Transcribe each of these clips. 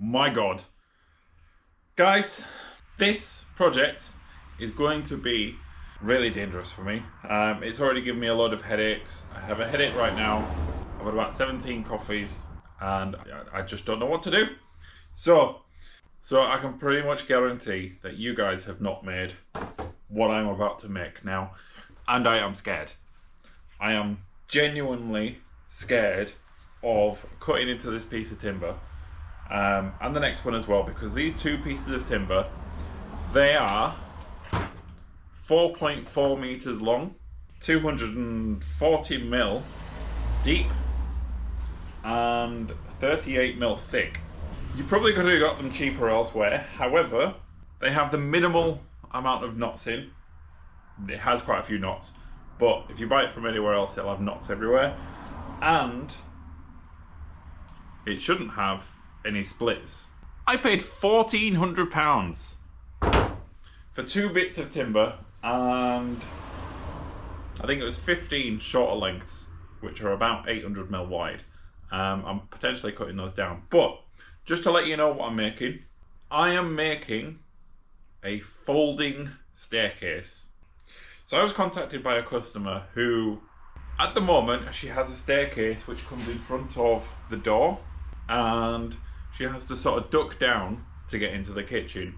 My God. Guys, this project is going to be really dangerous for me. It's already given me a lot of headaches. I have a headache right now. I've had about 17 coffees and I just don't know what to do. So I can pretty much guarantee that you guys have not made what I'm about to make now. And I am scared. I am genuinely scared of cutting into this piece of timber. And the next one as well, because these two pieces of timber, they are 4.4 meters long, 240 mil deep, and 38 mil thick. You probably could have got them cheaper elsewhere. However, they have the minimal amount of knots in. It has quite a few knots, but if you buy it from anywhere else, it'll have knots everywhere. And it shouldn't have any splits. I paid £1,400 for 2 bits of timber, and I think it was 15 shorter lengths, which are about 800 mil wide. I'm potentially cutting those down, but just to let you know what I'm making, I am making a folding staircase. So I was contacted by a customer who, at the moment, she has a staircase which comes in front of the door, and she has to sort of duck down to get into the kitchen.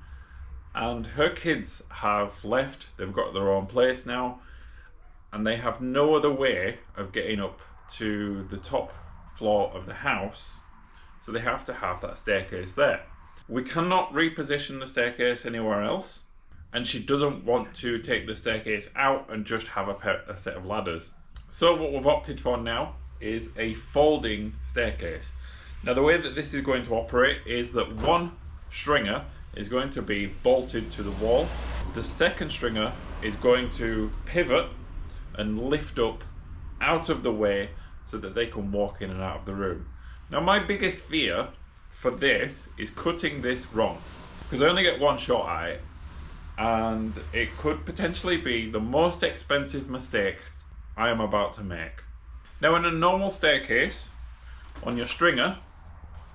And her kids have left, they've got their own place now, and they have no other way of getting up to the top floor of the house, so they have to have that staircase there. We cannot reposition the staircase anywhere else, and she doesn't want to take the staircase out and just have a set of ladders. So what we've opted for now is a folding staircase. Now the way that this is going to operate is that one stringer is going to be bolted to the wall. The second stringer is going to pivot and lift up out of the way so that they can walk in and out of the room. Now my biggest fear for this is cutting this wrong, because I only get one shot at it, and it could potentially be the most expensive mistake I am about to make. Now in a normal staircase, on your stringer,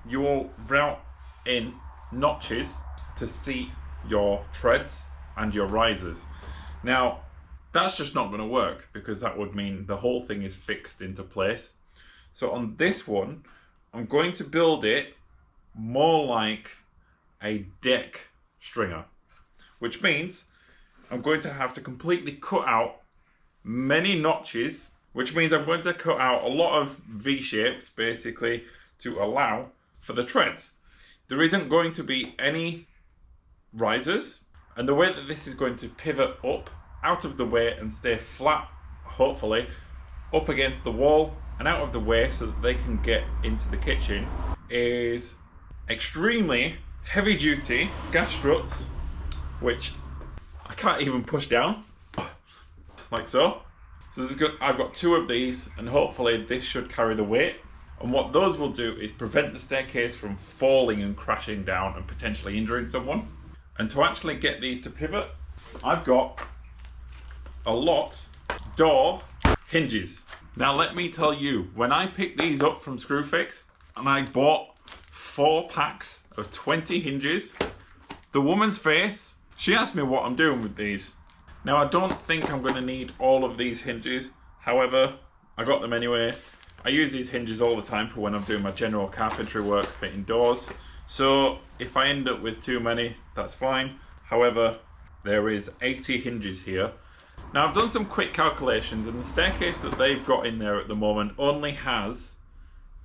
you will route in notches to seat your treads and your risers. Now, that's just not going to work, because that would mean the whole thing is fixed into place. So on this one, I'm going to build it more like a deck stringer, which means I'm going to have to completely cut out many notches, which means I'm going to cut out a lot of V-shapes, basically, to allow for the treads. There isn't going to be any risers, and the way that this is going to pivot up out of the way and stay flat, hopefully, up against the wall and out of the way so that they can get into the kitchen, is extremely heavy duty gas struts, which I can't even push down, like so. So I've got 2 of these, and hopefully this should carry the weight. And what those will do is prevent the staircase from falling and crashing down and potentially injuring someone. And to actually get these to pivot, I've got a lot of door hinges. Now let me tell you, when I picked these up from Screwfix and I bought 4 packs of 20 hinges, the woman's face, she asked me what I'm doing with these. Now I don't think I'm going to need all of these hinges, however, I got them anyway. I use these hinges all the time for when I'm doing my general carpentry work, fitting doors. So if I end up with too many, that's fine. However, there is 80 hinges here. Now I've done some quick calculations, and the staircase that they've got in there at the moment only has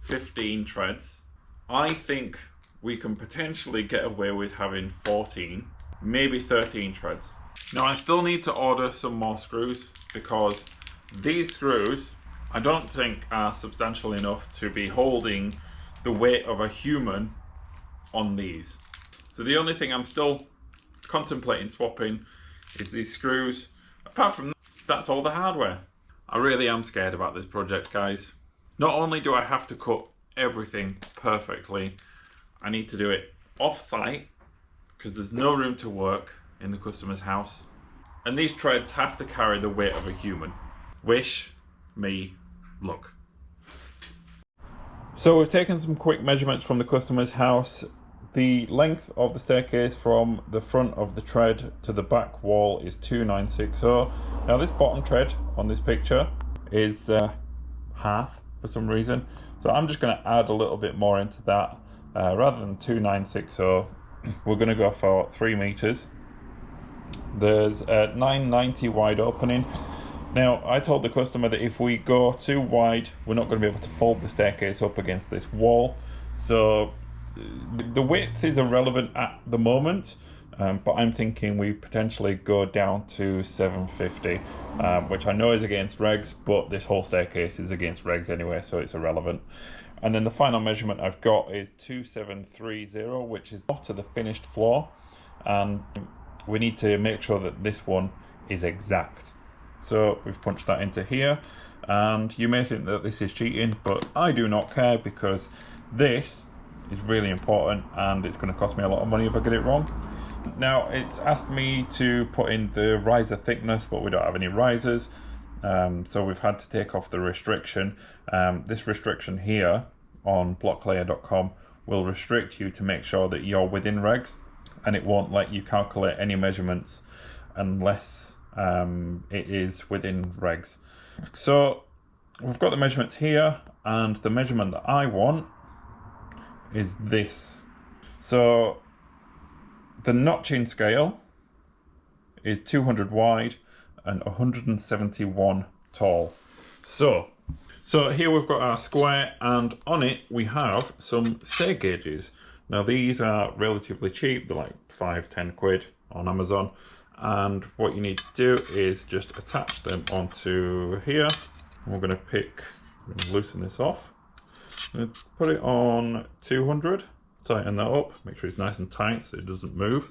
15 treads. I think we can potentially get away with having 14, maybe 13 treads. Now I still need to order some more screws, because these screws I don't think are substantial enough to be holding the weight of a human on these. So the only thing I'm still contemplating swapping is these screws. Apart from that, that's all the hardware. I really am scared about this project, guys. Not only do I have to cut everything perfectly, I need to do it off-site, because there's no room to work in the customer's house. And these treads have to carry the weight of a human. Wish me luck. So we've taken some quick measurements from the customer's house. the length of the staircase from the front of the tread to the back wall is 2960. Now this bottom tread on this picture is half for some reason, so I'm just going to add a little bit more into that. Rather than 2960, we're going to go for 3 meters. There's a 990 wide opening. Now, I told the customer that if we go too wide, we're not going to be able to fold the staircase up against this wall. So the width is irrelevant at the moment, but I'm thinking we potentially go down to 750, which I know is against regs, but this whole staircase is against regs anyway, so it's irrelevant. And then the final measurement I've got is 2730, which is to the finished floor, and we need to make sure that this one is exact. So we've punched that into here, and you may think that this is cheating, but I do not care, because this is really important and it's going to cost me a lot of money if I get it wrong. Now, it's asked me to put in the riser thickness, but we don't have any risers, so we've had to take off the restriction. This restriction here on blocklayer.com will restrict you to make sure that you're within regs, and it won't let you calculate any measurements unless it is within regs. So we've got the measurements here, and the measurement that I want is this. So the notching scale is 200 wide and 171 tall. So here we've got our square, and on it we have some stair gauges. Now these are relatively cheap, they're like 5-10 quid on Amazon, and what you need to do is just attach them onto here. We're going to loosen this off. Put it on 200, tighten that up, make sure it's nice and tight so it doesn't move.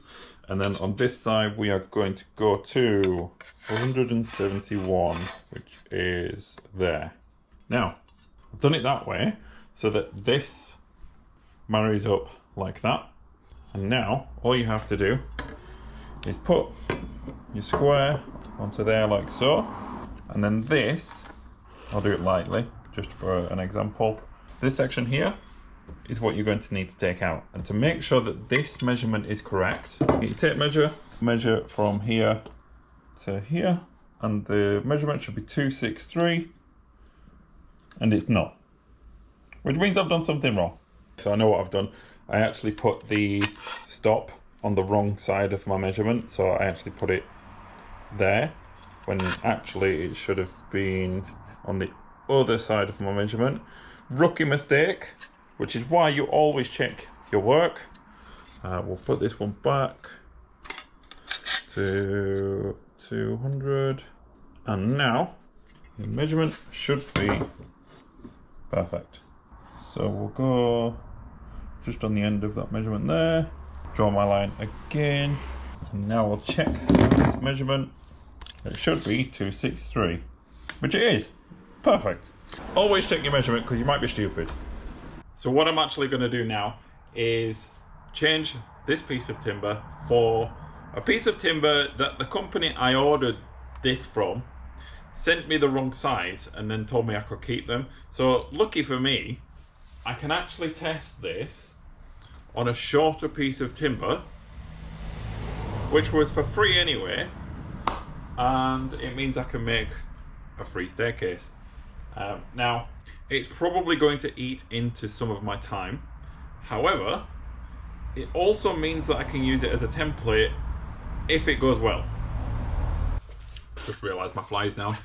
And then on this side we are going to go to 171, which is there. Now, I've done it that way so that this marries up like that. And now all you have to do is put your square onto there like so. And then this, I'll do it lightly just for an example. This section here is what you're going to need to take out. And to make sure that this measurement is correct, you take measure from here to here, and the measurement should be 263, and it's not. Which means I've done something wrong. So I know what I've done. I actually put the stop on the wrong side of my measurement, so I actually put it there, when actually it should have been on the other side of my measurement. Rookie mistake, which is why you always check your work. We'll put this one back to 200, and now the measurement should be perfect. So we'll go just on the end of that measurement there, draw my line again, and now we'll check this measurement. It should be 263, which it is. Perfect. Always check your measurement, because you might be stupid. So what I'm actually going to do now is change this piece of timber for a piece of timber that the company I ordered this from sent me the wrong size and then told me I could keep them. So lucky for me, I can actually test this on a shorter piece of timber, which was for free anyway, and it means I can make a free staircase. Now, it's probably going to eat into some of my time. However, it also means that I can use it as a template if it goes well. Just realised my fly is down.